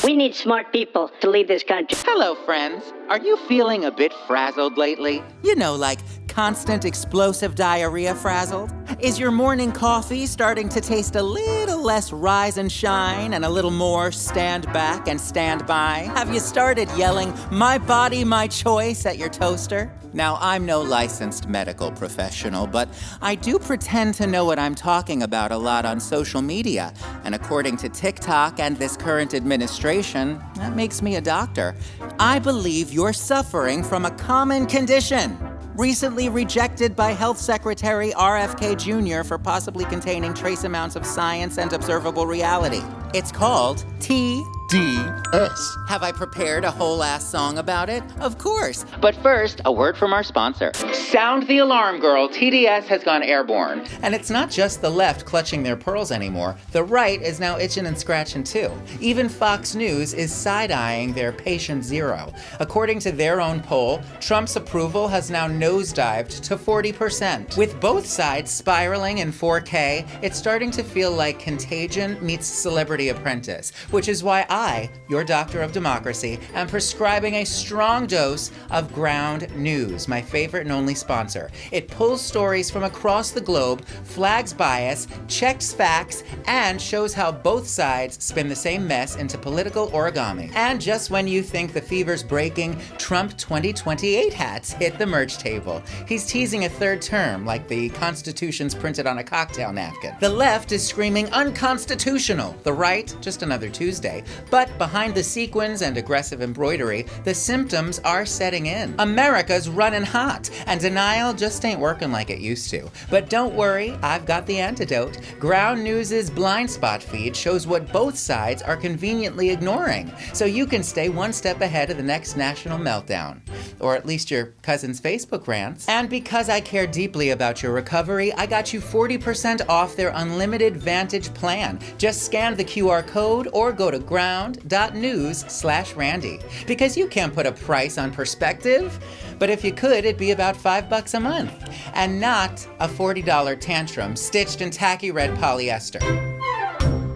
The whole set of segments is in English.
We need smart people to lead this country. Hello, friends. Are you feeling a bit frazzled lately? You know, like constant explosive diarrhea frazzled? Is your morning coffee starting to taste a little less rise and shine and a little more stand back and stand by? Have you started yelling, "My body, my choice" at your toaster? Now, I'm no licensed medical professional, but I do pretend to know what I'm talking about a lot on social media. And according to TikTok and this current administration, that makes me a doctor. I believe you're suffering from a common condition, recently rejected by Health Secretary RFK Jr. for possibly containing trace amounts of science and observable reality. It's called TDS. Have I prepared a whole ass song about it? Of course. But first, a word from our sponsor. Sound the alarm, girl. TDS has gone airborne. And it's not just the left clutching their pearls anymore. The right is now itching and scratching too. Even Fox News is side-eyeing their patient zero. According to their own poll, Trump's approval has now nosedived to 40%. With both sides spiraling in 4K, it's starting to feel like Contagion meets Celebrity Apprentice, which is why I, your doctor of democracy, am prescribing a strong dose of Ground News, my favorite and only sponsor. It pulls stories from across the globe, flags bias, checks facts, and shows how both sides spin the same mess into political origami. And just when you think the fever's breaking, Trump 2028 hats hit the merch table. He's teasing a third term, like the Constitution's printed on a cocktail napkin. The left is screaming unconstitutional. The right, just another Tuesday. But behind the sequins and aggressive embroidery, the symptoms are setting in. America's running hot, and denial just ain't working like it used to. But don't worry, I've got the antidote. Ground News's blind spot feed shows what both sides are conveniently ignoring, so you can stay one step ahead of the next national meltdown. Or at least your cousin's Facebook rants. And because I care deeply about your recovery, I got you 40% off their unlimited Vantage plan. Just scan the QR code or go to ground.news/Randy. Because you can't put a price on perspective, but if you could, it'd be about $5 a month. And not a $40 tantrum stitched in tacky red polyester.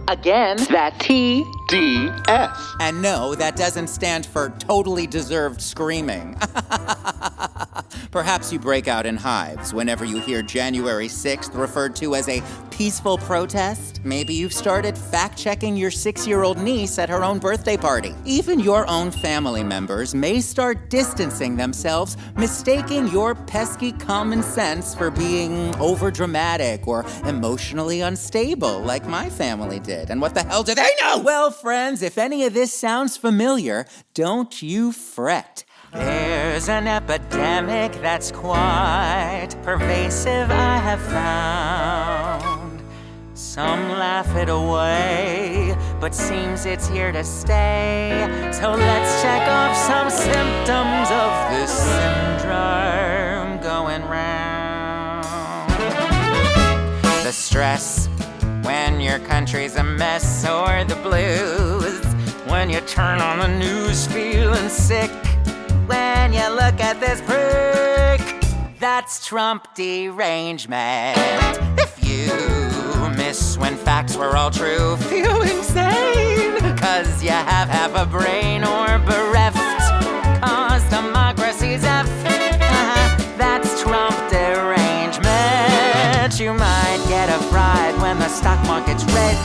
Again, that TDS. And no, that doesn't stand for totally deserved screaming. Perhaps you break out in hives whenever you hear January 6th referred to as a peaceful protest. Maybe you've started fact-checking your 6-year-old niece at her own birthday party. Even your own family members may start distancing themselves, mistaking your pesky common sense for being overdramatic or emotionally unstable, like my family did. And what the hell do they know? Well, friends, if any of this sounds familiar, don't you fret. There's an epidemic that's quite pervasive, I have found. Some laugh it away, but seems it's here to stay. So let's check off some symptoms of this syndrome going round. The stress when your country's a mess, or the blues when you turn on the news feeling sick. When you look at this prick, that's Trump derangement. If you miss when facts were all true, feel insane, 'cause you have half a brain or bereft, 'cause democracy's F. That's Trump derangement. You might get a fright when the stock market's red,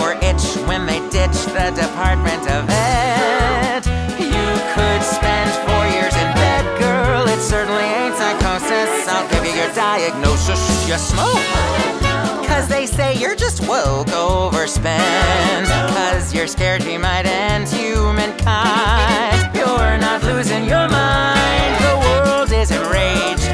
or itch when they ditch the Department of Ed. You could spend 4 years in bed, girl, it certainly ain't psychosis. I'll give you your diagnosis, you smoke. 'Cause they say you're just woke, overspent, 'cause you're scared he might end humankind. You're not losing your mind, the world is enraged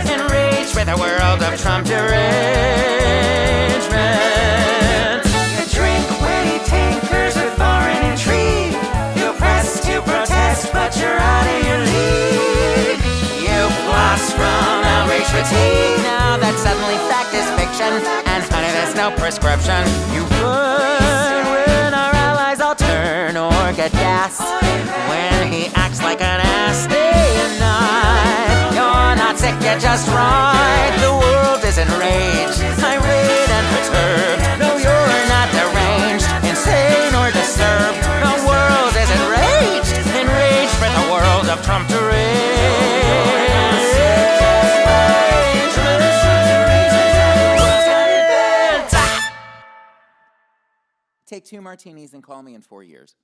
with a world of Trump derangement. You drink witty tankers with foreign intrigue, you press to protest, but you're out of your league. You lost from outrage fatigue, now that suddenly fact is fiction, and honey, there's no prescription. You burn when our allies all turn or get gas, when he acts like an ass day and night. You're not sick, you're just right. The world is enraged, irate and perturbed. No, you're not deranged, insane or disturbed. The world is enraged. Take 2 martinis and call me in 4 years.